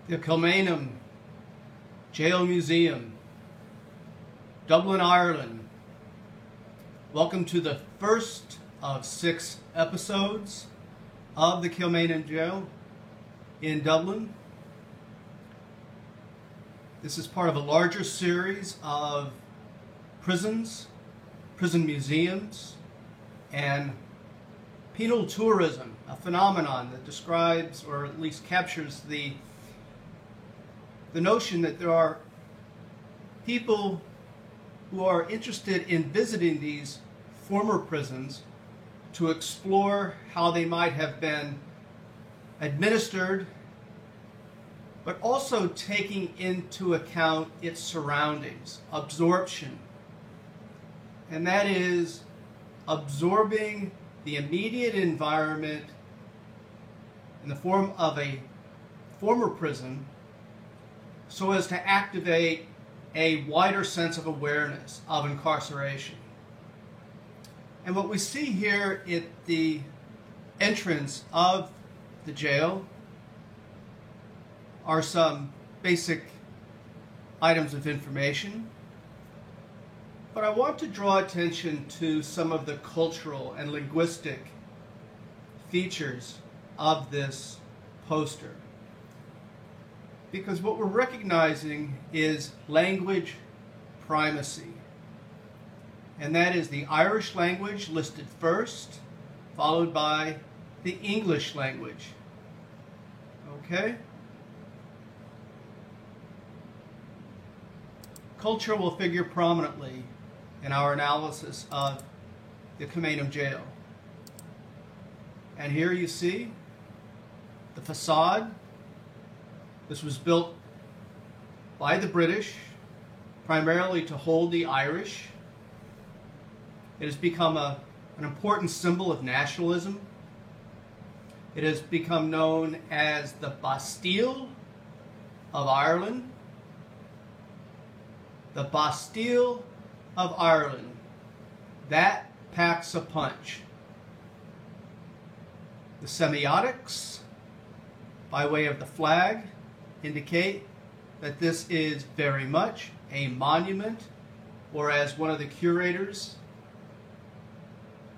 The Kilmainham Jail Museum, Dublin, Ireland. Welcome to the first of 6 episodes of the Kilmainham Jail in Dublin. This is part of a larger series of prisons, prison museums, and penal tourism, a phenomenon that describes or at least captures the notion that there are people who are interested in visiting these former prisons to explore how they might have been administered, but also taking into account its surroundings, absorption. And that is absorbing the immediate environment in the form of a former prison so as to activate a wider sense of awareness of incarceration. And what we see here at the entrance of the jail are some basic items of information, but I want to draw attention to some of the cultural and linguistic features of this poster. Because what we're recognizing is language primacy. And that is the Irish language listed first, followed by the English language. Okay? Culture will figure prominently in our analysis of the Kilmainham Jail. And here you see the facade. This was built by the British, primarily to hold the Irish. It has become an important symbol of nationalism. It has become known as the Bastille of Ireland. The Bastille of Ireland. That packs a punch. The semiotics, by way of the flag, indicate that this is very much a monument, or as one of the curators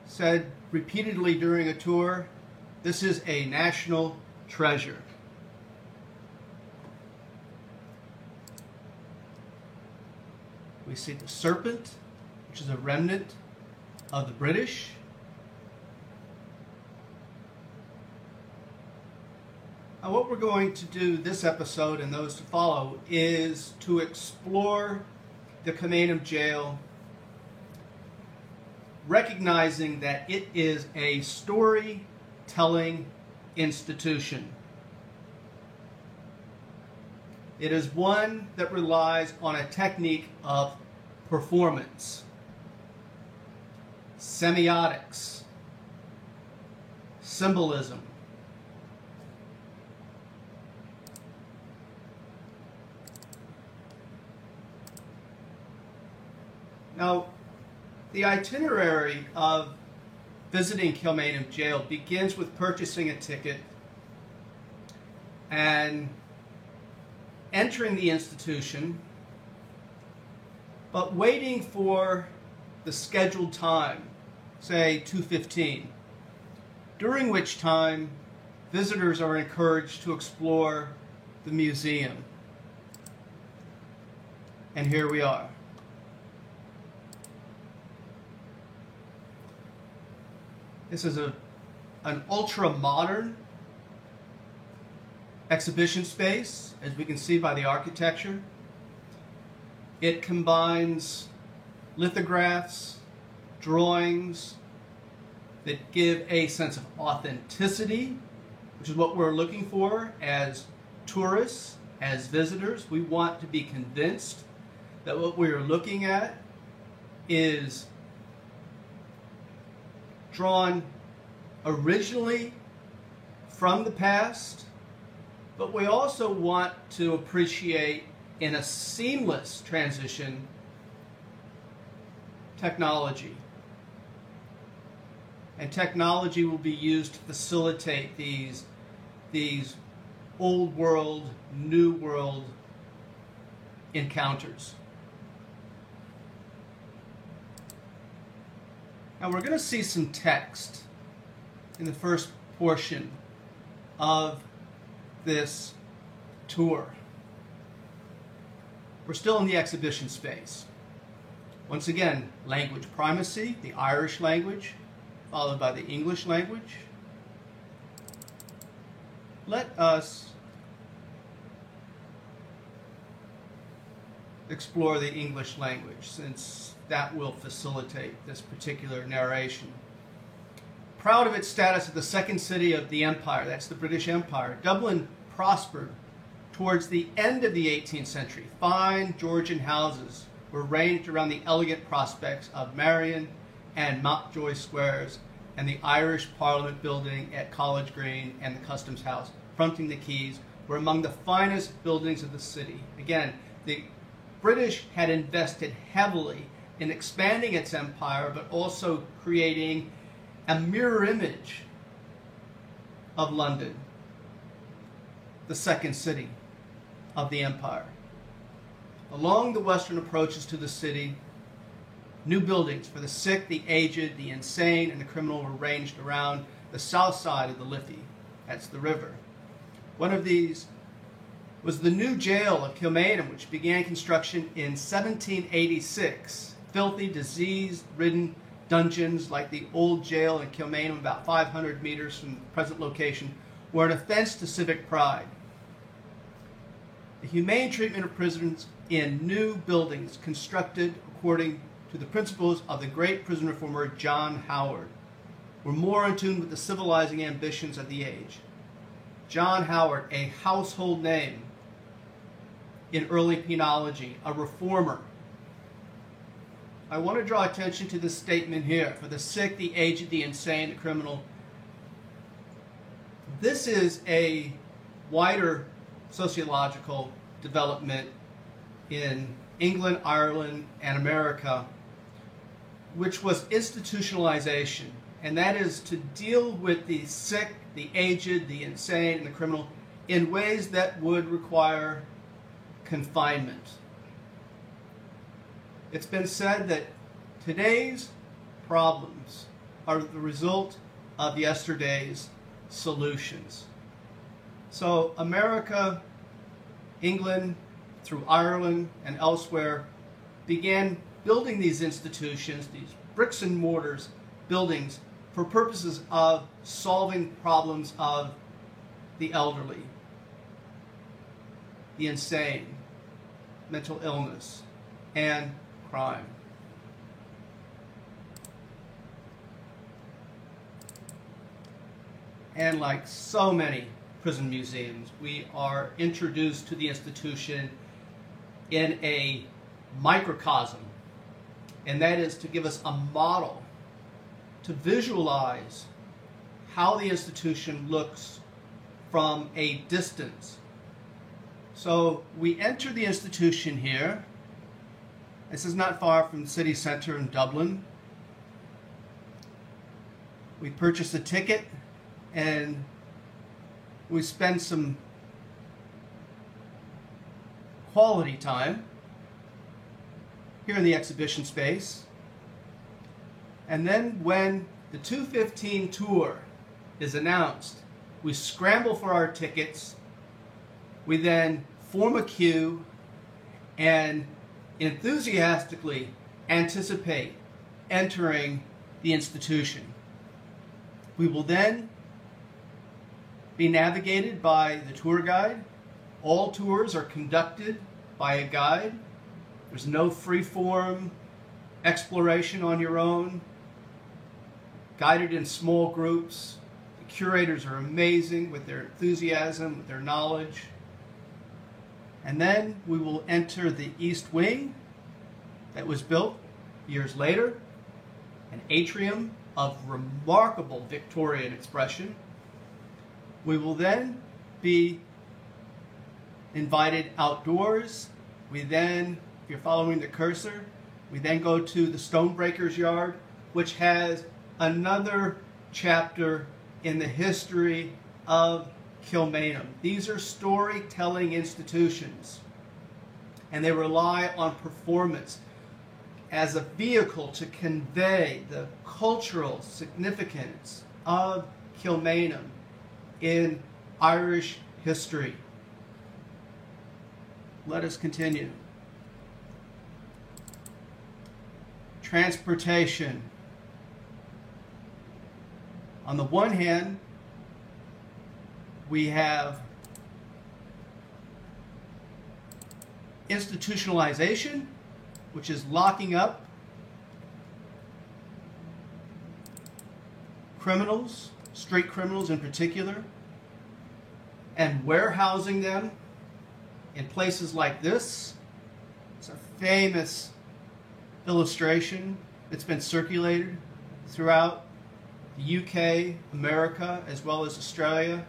said repeatedly during a tour, this is a national treasure. We see the serpent, which is a remnant of the British. Now, what we're going to do this episode and those to follow is to explore the Kilmainham Jail, recognizing that it is a storytelling institution. It is one that relies on a technique of performance, semiotics, symbolism. Now, the itinerary of visiting Kilmainham Jail begins with purchasing a ticket and entering the institution, but waiting for the scheduled time, say 2:15, during which time visitors are encouraged to explore the museum. And here we are. This is an ultra-modern exhibition space, as we can see by the architecture. It combines lithographs, drawings that give a sense of authenticity, which is what we're looking for as tourists, as visitors. We want to be convinced that what we are looking at is drawn originally from the past, but we also want to appreciate in a seamless transition technology. And technology will be used to facilitate these old world, new world encounters. Now we're going to see some text in the first portion of this tour. We're still in the exhibition space. Once again, language primacy, the Irish language, followed by the English language. Let us explore the English language, since that will facilitate this particular narration. Proud of its status as the second city of the empire, that's the British Empire, Dublin prospered towards the end of the 18th century. Fine Georgian houses were ranged around the elegant prospects of Marion and Mountjoy Squares, and the Irish Parliament building at College Green and the Customs House fronting the quays were among the finest buildings of the city. Again, the British had invested heavily in expanding its empire, but also creating a mirror image of London, the second city of the empire. Along the western approaches to the city, new buildings for the sick, the aged, the insane, and the criminal were ranged around the south side of the Liffey. That's the river. One of these was the new jail of Kilmainham, which began construction in 1786. Filthy, disease-ridden dungeons like the old jail in Kilmainham, about 500 meters from the present location, were an offense to civic pride. The humane treatment of prisoners in new buildings constructed according to the principles of the great prison reformer John Howard were more in tune with the civilizing ambitions of the age. John Howard, a household name in early penology, a reformer. I want to draw attention to this statement here: for the sick, the aged, the insane, the criminal. This is a wider sociological development in England, Ireland, and America, which was institutionalization, and that is to deal with the sick, the aged, the insane, and the criminal in ways that would require confinement. It's been said that today's problems are the result of yesterday's solutions. So America, England, through Ireland and elsewhere, began building these institutions, these bricks and mortars buildings, for purposes of solving problems of the elderly, the insane, mental illness, and crime. And like so many prison museums, we are introduced to the institution in a microcosm, and that is to give us a model to visualize how the institution looks from a distance. So we enter the institution here. This is not far from the city center in Dublin. We purchase a ticket and we spend some quality time here in the exhibition space. And then when the 2:15 tour is announced, we scramble for our tickets. We then form a queue and enthusiastically anticipate entering the institution. We will then be navigated by the tour guide. All tours are conducted by a guide. There's no free-form exploration on your own. Guided in small groups. The curators are amazing with their enthusiasm, with their knowledge. And then we will enter the East Wing that was built years later, an atrium of remarkable Victorian expression. We will then be invited outdoors. We then, if you're following the cursor, we then go to the Stonebreakers Yard, which has another chapter in the history of Kilmainham. These are storytelling institutions, and they rely on performance as a vehicle to convey the cultural significance of Kilmainham in Irish history. Let us continue. Transportation. On the one hand, we have institutionalization, which is locking up criminals, street criminals in particular, and warehousing them in places like this. It's a famous illustration that's been circulated throughout the UK, America, as well as Australia,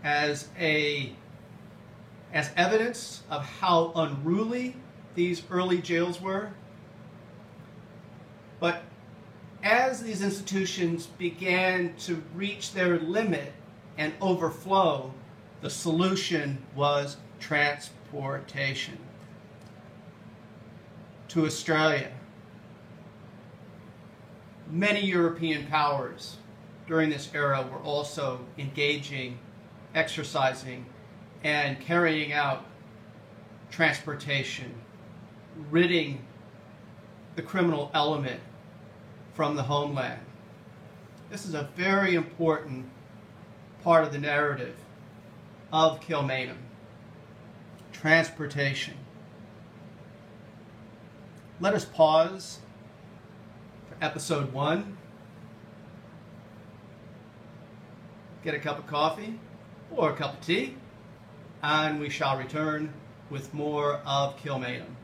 as evidence of how unruly these early jails were. But as these institutions began to reach their limit and overflow, the solution was transportation to Australia. Many European powers during this era were also engaging, exercising, and carrying out transportation, ridding the criminal element from the homeland. This is a very important part of the narrative of Kilmainham. Transportation. Let us pause for episode 1. Get a cup of coffee or a cup of tea, and we shall return with more of Kilmainham.